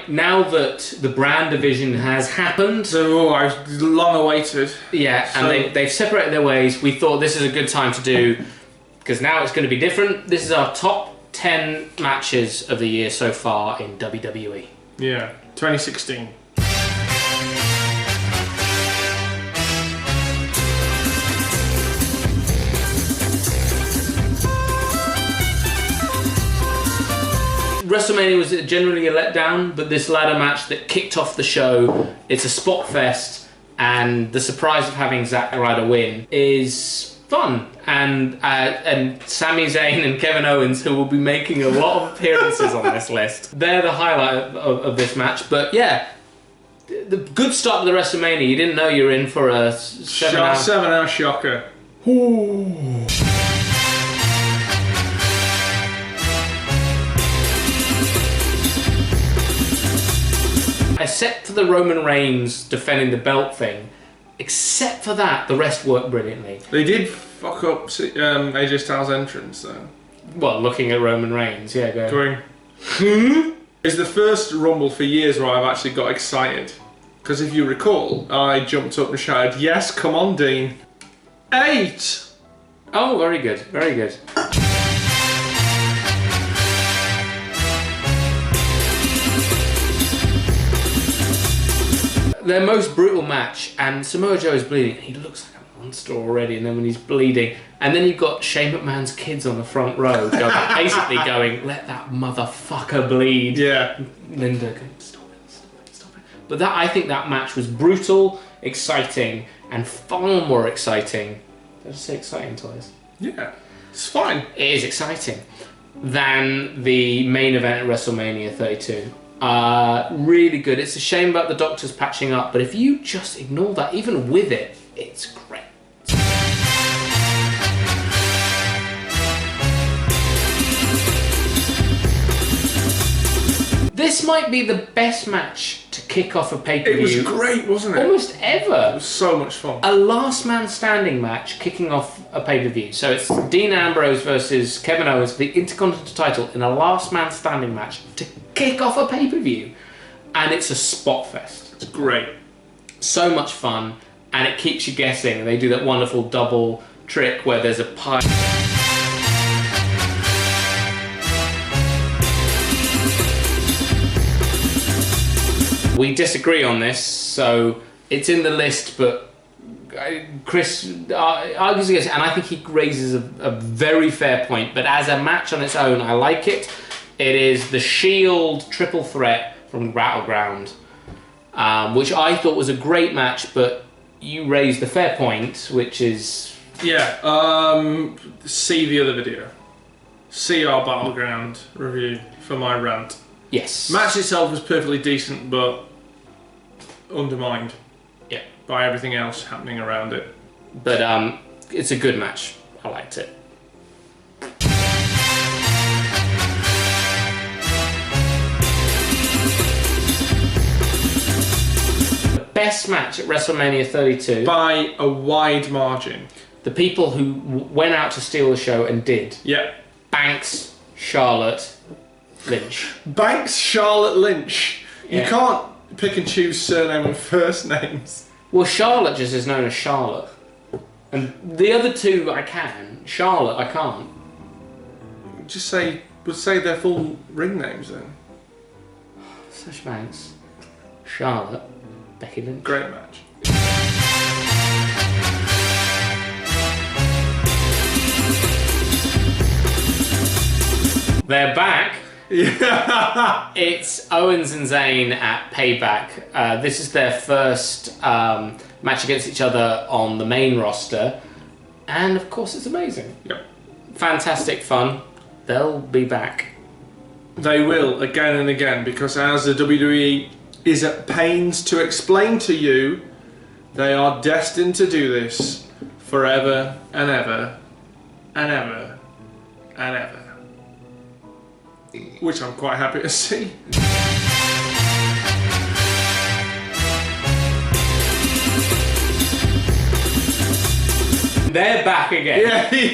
Now that the brand division has happened... So, I've long awaited. Yeah, and they've separated their ways. We thought this is a good time to do, because now it's going to be different. This is our top 10 matches of the year so far in WWE. Yeah, 2016. WrestleMania was generally a letdown, but this ladder match that kicked off the show, it's a spot fest, and the surprise of having Zack Ryder win is fun. And Sami Zayn and Kevin Owens, who will be making a lot of appearances on this list, they're the highlight of this match. But yeah, the good start to the WrestleMania. You didn't know you were in for a 7-hour shocker. Ooh. Except for the Roman Reigns defending the belt thing, except for that, the rest worked brilliantly. They did fuck up AJ Styles' entrance, though. Well, looking at Roman Reigns, yeah, going, It's the first Rumble for years where I've actually got excited. Because if you recall, I jumped up and shouted, "Yes, come on, Dean." 8! Oh, very good, very good. Their most brutal match, and Samoa Joe is bleeding. He looks like a monster already, and then when he's bleeding, and then you've got Shane McMahon's kids on the front row, basically going, "Let that motherfucker bleed." Yeah. Linda going, "Stop it." But I think that match was brutal, exciting, and far more exciting. Did I say exciting twice? Yeah, it's fine. It is exciting than the main event at WrestleMania 32. Really good. It's a shame about the doctors patching up, but if you just ignore that, even with it, it's great. This might be the best match to kick off a pay-per-view. It was great, wasn't it? Almost ever. It was so much fun. A last man standing match kicking off a pay-per-view. So it's Dean Ambrose versus Kevin Owens for the Intercontinental title in a last man standing match to kick off a pay-per-view. And it's a spot fest. It's great. So much fun, and it keeps you guessing. They do that wonderful double trick where there's a pile. We disagree on this, so it's in the list, but Chris argues against it, and I think he raises a very fair point. But as a match on its own, I like it. It is the Shield triple threat from Battleground, which I thought was a great match, but you raised the fair point, which is... Yeah, see the other video. See our Battleground review for my rant. Yes. Match itself was perfectly decent, but undermined by everything else happening around it. But it's a good match. I liked it. The best match at WrestleMania 32. By a wide margin. The people who went out to steal the show and did. Yeah. Banks, Charlotte, Lynch. Banks, Charlotte, Lynch. Yeah. You can't pick and choose surname and first names. Well, Charlotte just is known as Charlotte. And the other two I can. Charlotte I can't. Just say their full ring names then. Sasha Banks, Charlotte, Becky Lynch. Great match. They're back. Yeah. It's Owens and Zayn at Payback. This is their first match against each other on the main roster. And of course it's amazing. Yep. Fantastic fun. They'll be back. They will, again and again, because as the WWE is at pains to explain to you, they are destined to do this forever and ever and ever and ever. Which I'm quite happy to see. They're back again.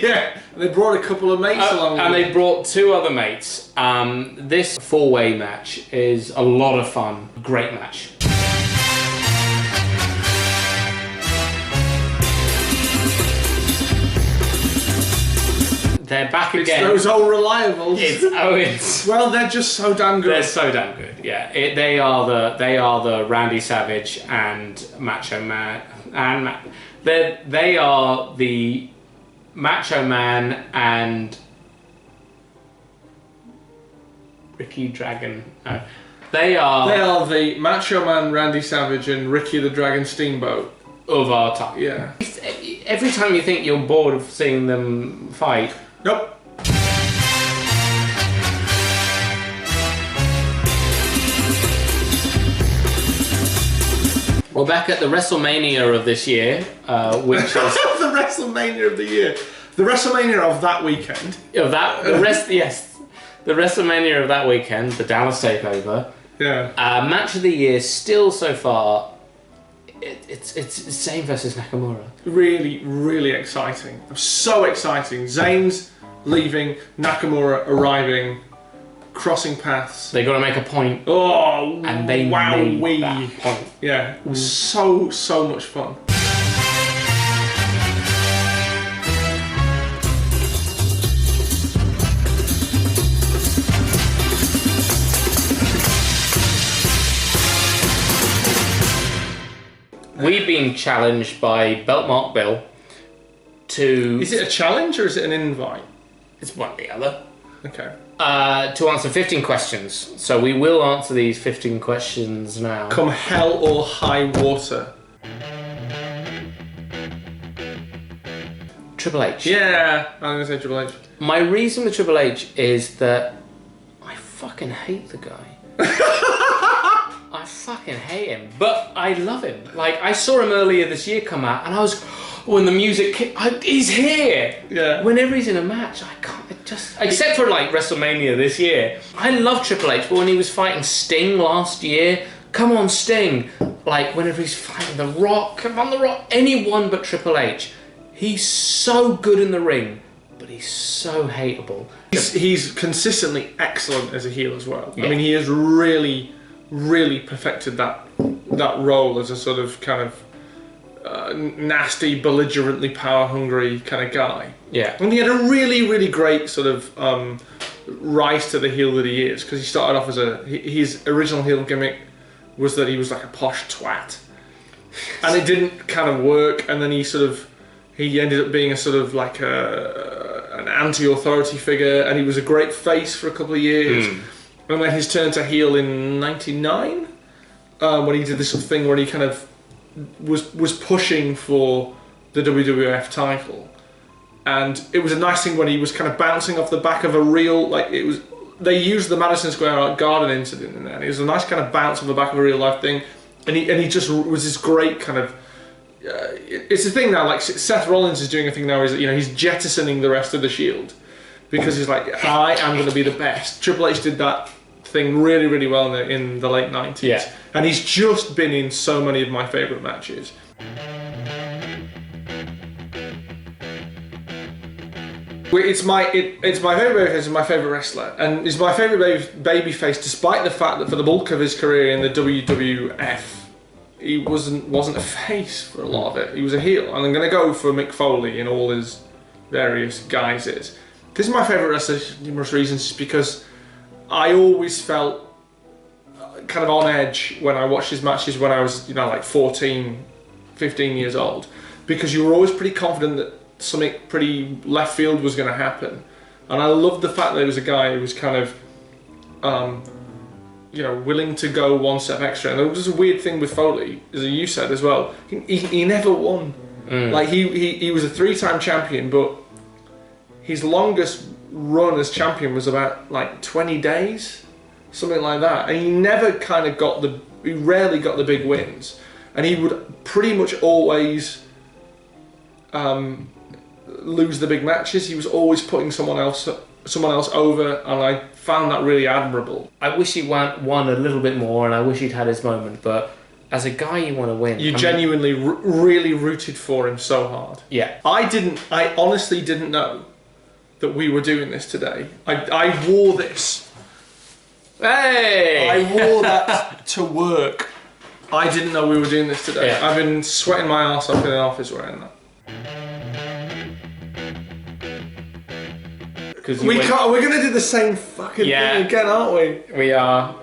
Yeah. They brought a couple of mates along. And they brought 2 other mates. This 4-way match is a lot of fun. Great match. They're back again. It's those old reliables. It's Owens. Well, they're just so damn good. They're so damn good. Yeah, they are the Randy Savage and Macho Man they are the Macho Man and Ricky Dragon. No, they are the Macho Man, Randy Savage, and Ricky the Dragon Steamboat of our time. Yeah. Every time you think you're bored of seeing them fight. Nope. We're back at the WrestleMania of this year, which is the WrestleMania of the year, the WrestleMania of that weekend. Of that, the WrestleMania of that weekend, the Dallas Takeover. Yeah. Match of the year, still so far. It's Zayn versus Nakamura. Really, really exciting. So exciting. Zayn's leaving, Nakamura arriving, crossing paths. They got to make a point. Oh, and they made that point. Yeah, it was so much fun. We've been challenged by Beltmark Bill to... Is it a challenge or is it an invite? It's one or the other. Okay. To answer 15 questions. So we will answer these 15 questions now. Come hell or high water. Triple H. Yeah, I'm going to say Triple H. My reason with Triple H is that I fucking hate the guy. I fucking hate him, but I love him. Like, I saw him earlier this year come out, and I was, when the music kicked, he's here. Yeah. Whenever he's in a match, I can't just, except for like WrestleMania this year. I love Triple H, but when he was fighting Sting last year, come on Sting. Like, whenever he's fighting The Rock, come on The Rock, anyone but Triple H. He's so good in the ring, but he's so hateable. He's consistently excellent as a heel as well. Yeah. I mean, he has really perfected that role as a sort of kind of nasty, belligerently power-hungry kind of guy. Yeah. And he had a really great sort of rise to the heel that he is, because he started off as his original heel gimmick was that he was like a posh twat. And it didn't kind of work, and then he ended up being a sort of like an anti-authority figure, and he was a great face for a couple of years. And then his turn to heel in '99, when he did this sort of thing where he kind of was pushing for the WWF title, and it was a nice thing when he was kind of bouncing off the back of a real, like, it was, they used the Madison Square Garden incident in there, and it was a nice kind of bounce off the back of a real life thing, and he just was this great kind of. It's a thing now. Like Seth Rollins is doing a thing now. Is, you know, he's jettisoning the rest of the Shield because he's like, I am going to be the best. Triple H did that thing really well in the late 90s. Yeah. And he's just been in so many of my favourite matches. It's my favourite babyface and my favourite wrestler, and he's my favourite babyface despite the fact that for the bulk of his career in the WWF, he wasn't a face for a lot of it. He was a heel, and I'm going to go for Mick Foley in all his various guises. This is my favourite wrestler for numerous reasons, just because I always felt kind of on edge when I watched his matches when I was, like 14, 15 years old, because you were always pretty confident that something pretty left field was going to happen. And I loved the fact that there was a guy who was kind of willing to go one step extra. And there was a weird thing with Foley, as you said as well. He never won. Like he was a 3-time champion, but his longest run as champion was about like 20 days, something like that. And he never kind of he rarely got the big wins. And he would pretty much always lose the big matches. He was always putting someone else over, and I found that really admirable. I wish he won a little bit more, and I wish he'd had his moment, but as a guy you want to win. You genuinely really rooted for him so hard. Yeah. I honestly didn't know that we were doing this today. I wore this. Hey! I wore that to work. I didn't know we were doing this today. Yeah. I've been sweating my ass off in an office wearing that. We're gonna do the same fucking thing again, aren't we? We are.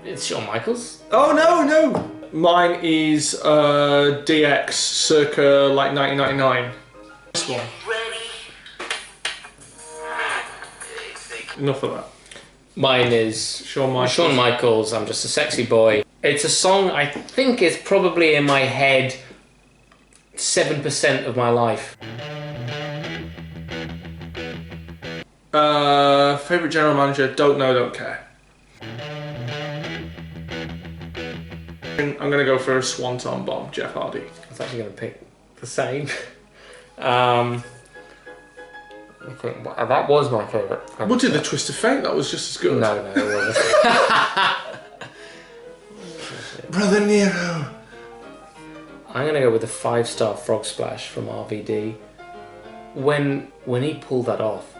It's Shawn Michaels. Oh no! Mine is DX circa like 1999. This one. Enough of that. Mine is Shawn Michaels. Shawn Michaels, I'm Just a Sexy Boy. It's a song I think is probably in my head 7% of my life. Favourite general manager, don't know, don't care. I'm going to go for a Swanton Bomb, Jeff Hardy. I was actually going to pick the same. I think that was my favourite. What did the Twist of Fate? That was just as good. No, it wasn't. Brother Nero. I'm going to go with the 5-star Frog Splash from RVD. When he pulled that off,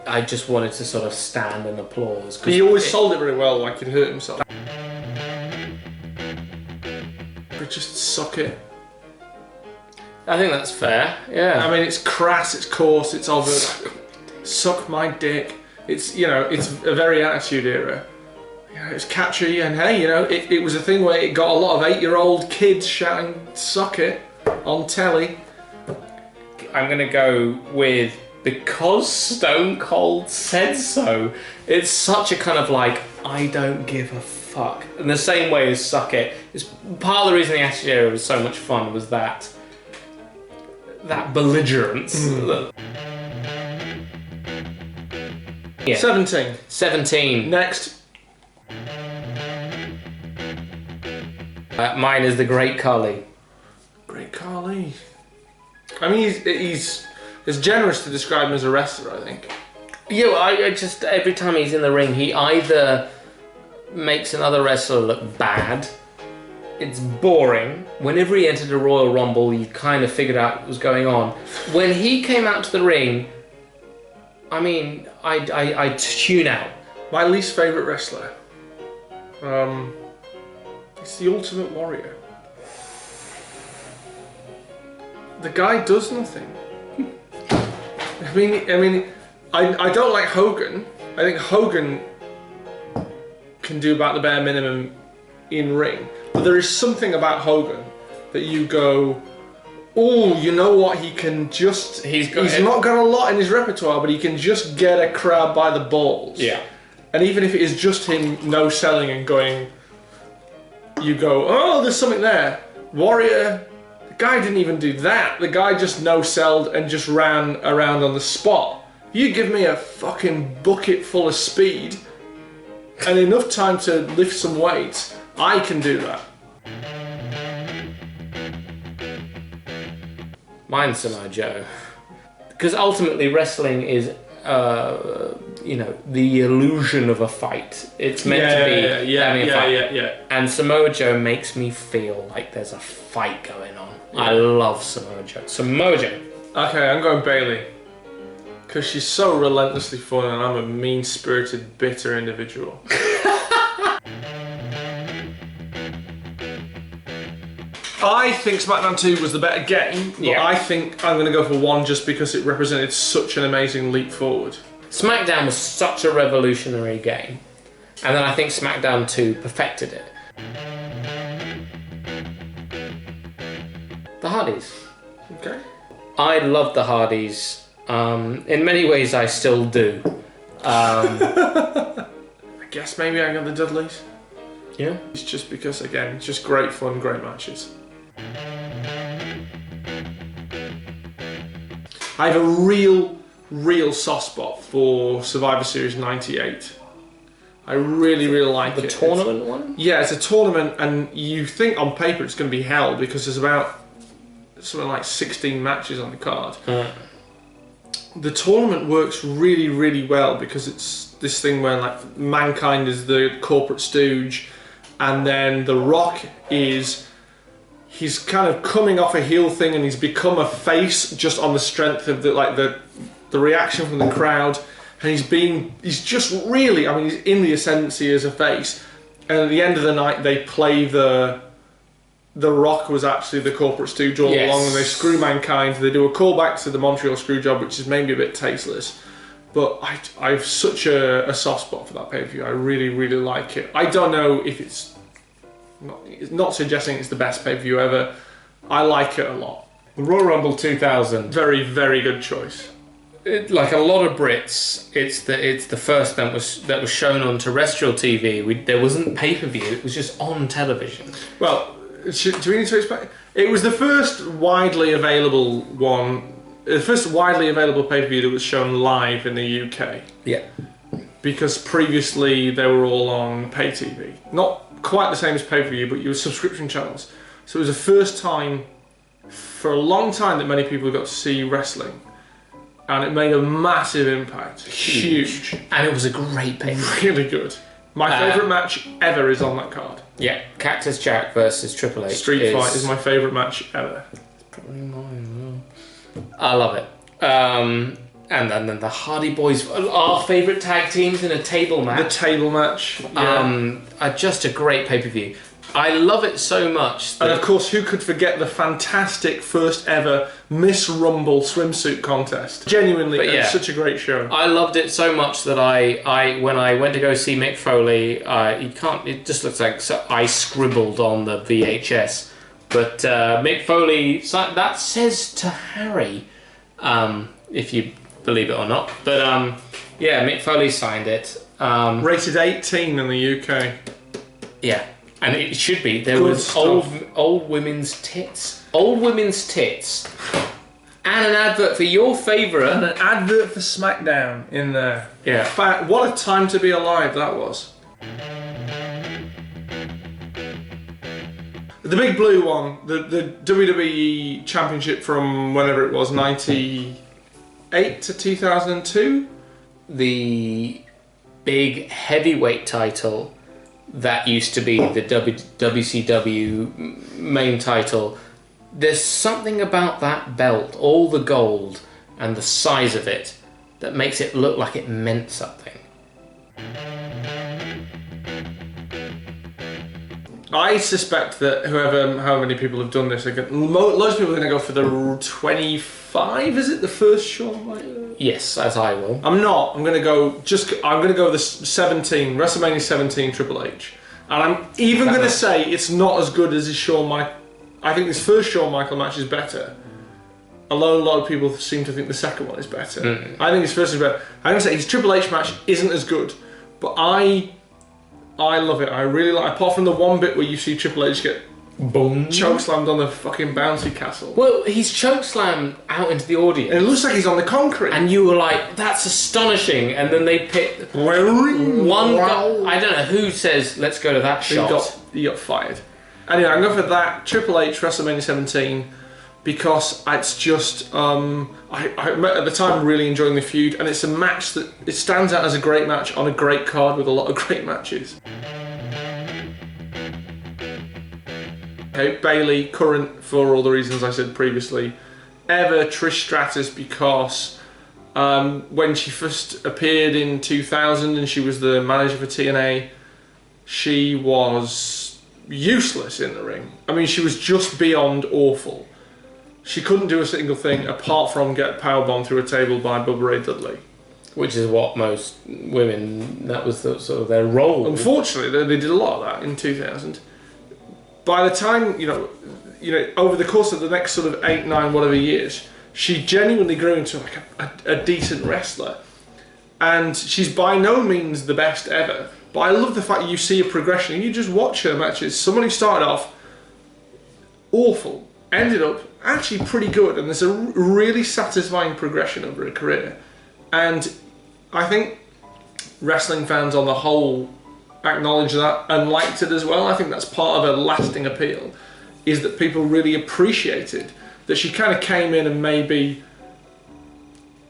I just wanted to sort of stand and applause. He always sold it very well, like he'd hurt himself. But just suck it. I think that's fair, yeah. I mean, it's crass, it's coarse, it's obvious. Suck my dick. It's, you know, it's a very Attitude Era. You know, it's catchy, and hey, you know, it was a thing where it got a lot of 8-year-old kids shouting "suck it" on telly. I'm gonna go with Because Stone Cold Said So. It's such a kind of like, I don't give a fuck. In the same way as Suck It. It's part of the reason the Attitude Era was so much fun was that belligerence. Yeah. 17. Next. Mine is The Great Khali. Great Khali. I mean, he's as generous to describe him as a wrestler, I think. Yeah, well, I just, every time he's in the ring, he either makes another wrestler look bad, it's boring. Whenever he entered a Royal Rumble, you kind of figured out what was going on. When he came out to the ring, I mean, I tune out. My least favourite wrestler. It's the Ultimate Warrior. The guy does nothing. I mean, I don't like Hogan. I think Hogan can do about the bare minimum in ring. But there is something about Hogan that you go, oh, you know what? He can just. He's not got a lot in his repertoire, but he can just get a crowd by the balls. Yeah. And even if it is just him no selling and going, you go, oh, there's something there. Warrior. The guy didn't even do that. The guy just no-selled and just ran around on the spot. If you give me a fucking bucket full of speed and enough time to lift some weights, I can do that. Mine's Samoa Joe. Because ultimately wrestling is, you know, the illusion of a fight. It's meant to be having a fight. Yeah. And Samoa Joe makes me feel like there's a fight going on. Yeah. I love Samoa Joe. Samoa Joe. Okay, I'm going Bayley. Because she's so relentlessly fun and I'm a mean-spirited, bitter individual. I think SmackDown 2 was the better game, but I think I'm going to go for 1 just because it represented such an amazing leap forward. SmackDown was such a revolutionary game, and then I think SmackDown 2 perfected it. The Hardys. Okay. I loved the Hardys. In many ways, I still do. I guess maybe I got the Dudleys. Yeah. It's just because, again, it's just great fun, great matches. I have a real soft spot for Survivor Series 98. I really like it. The tournament one? Yeah, it's a tournament, and you think on paper it's going to be hell because there's about something like 16 matches on the card. The tournament works really well because it's this thing where like Mankind is the corporate stooge, and then The Rock is he's kind of coming off a heel thing and he's become a face just on the strength of the reaction from the crowd. And he's just really, I mean, he's in the ascendancy as a face. And at the end of the night, they play the Rock was actually the corporate stooge all along, and they screw Mankind. They do a callback to the Montreal Screwjob, which is maybe a bit tasteless. But I've such a soft spot for that pay-per-view. I really, really like it. I don't know if it's not suggesting it's the best pay-per-view ever. I like it a lot. The Royal Rumble 2000. Very, very good choice. Like a lot of Brits, it's the first that was shown on terrestrial TV. There wasn't pay-per-view; it was just on television. Well, do we need to explain? It was the first widely available one. The first widely available pay-per-view that was shown live in the UK. Yeah. Because previously they were all on pay TV. Not quite the same as pay-per-view, but you were subscription channels. So it was the first time for a long time that many people got to see wrestling. And it made a massive impact. Huge. And it was a great pay-per-view. Really good. My favourite match ever is on that card. Yeah. Cactus Jack versus Triple H. Street Fight is my favourite match ever. Probably mine. I love it. And then the Hardy Boys, our favourite tag teams in a table match. The table match. Yeah. Are just a great pay-per-view. I love it so much. And of course, who could forget the fantastic first ever Miss Rumble swimsuit contest? Genuinely, it's such a great show. I loved it so much that I when I went to go see Mick Foley, it just looks like I scribbled on the VHS. But Mick Foley, that says to Harry, if you believe it or not. But Mick Foley signed it. Rated 18 in the UK. Yeah, and it should be. There was old women's tits. Old women's tits. And an advert for your favourite. And an advert for SmackDown in there. Yeah. In fact, what a time to be alive that was. The big blue one, the WWE Championship from whenever it was, 98 to 2002? The big heavyweight title that used to be the WCW main title. There's something about that belt, all the gold and the size of it, that makes it look like it meant something. I suspect that however many people have done this, loads of people are going to go for the 25. Is it the first Shawn Michaels? Yes, as I will. I'm not. I'm going to go the 17, WrestleMania 17 Triple H, and I'm even going to say it's not as good as his Shawn Michaels. I think his first Shawn Michaels match is better. Although a lot of people seem to think the second one is better. I think his first is better. I'm going to say his Triple H match isn't as good, but I love it. I really like, apart from the one bit where you see Triple H get chokeslammed on the fucking bouncy castle. Well, he's chokeslammed out into the audience. And it looks like he's on the concrete. And you were like, that's astonishing. And then they picked one guy. I don't know who says, let's go to that shot. He got fired. Anyway, I'm going for that Triple H WrestleMania 17 because it's just, I at the time really enjoying the feud, and it's a match that it stands out as a great match on a great card with a lot of great matches. Okay, Bayley, current for all the reasons I said previously. Ever Trish Stratus because when she first appeared in 2000 and she was the manager for TNA, she was useless in the ring. I mean, she was just beyond awful. She couldn't do a single thing apart from get powerbombed through a table by Bubba Ray Dudley. Which is what most women, that was sort of their role. Unfortunately, they did a lot of that in 2000. By the time, over the course of the next sort of 8, 9, whatever years, she genuinely grew into like a decent wrestler. And she's by no means the best ever. But I love the fact you see a progression and you just watch her matches. Someone who started off awful, ended up actually pretty good, and there's a really satisfying progression over her career. And I think wrestling fans on the whole acknowledge that and liked it as well. I think that's part of her lasting appeal, is that people really appreciated that she kind of came in and maybe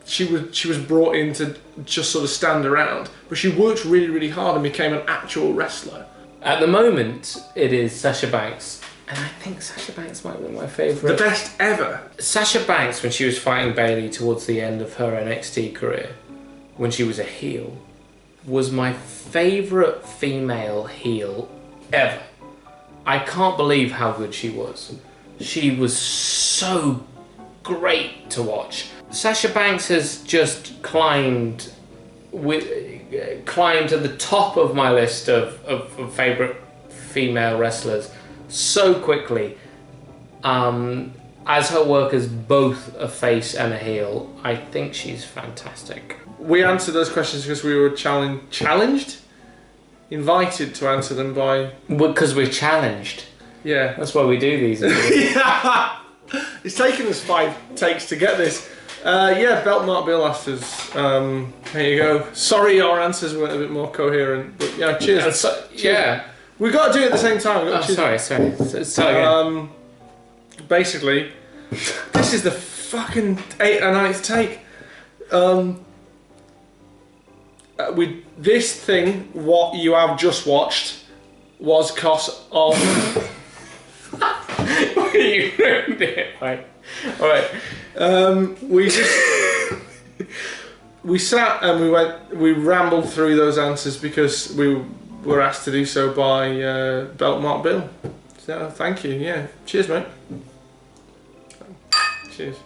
she was brought in to just sort of stand around, but she worked really, really hard and became an actual wrestler. At the moment, it is Sasha Banks And I think Sasha Banks might be my favourite. The best ever. Sasha Banks, when she was fighting Bayley towards the end of her NXT career, when she was a heel, was my favourite female heel ever. I can't believe how good she was. She was so great to watch. Sasha Banks has just climbed to the top of my list of favourite female wrestlers so quickly. As her work as both a face and a heel, I think she's fantastic. We answered those questions because we were challenged? Invited to answer them by... Because we're challenged. Yeah. That's why we do these. Yeah. It's taken us 5 takes to get this. Yeah, Belt Mark Bill asked us. There you go. Sorry our answers weren't a bit more coherent. But yeah, cheers. Cheers. Yeah. We've got to do it at the same time. Sorry. Sorry. Basically, this is the fucking 8th or 9th take. This thing, what you have just watched, was because of... You ruined it. Right. All right. We sat and we rambled through those answers because we were asked to do so by Belt Mark Bill. So thank you. Yeah. Cheers, mate. Cheers.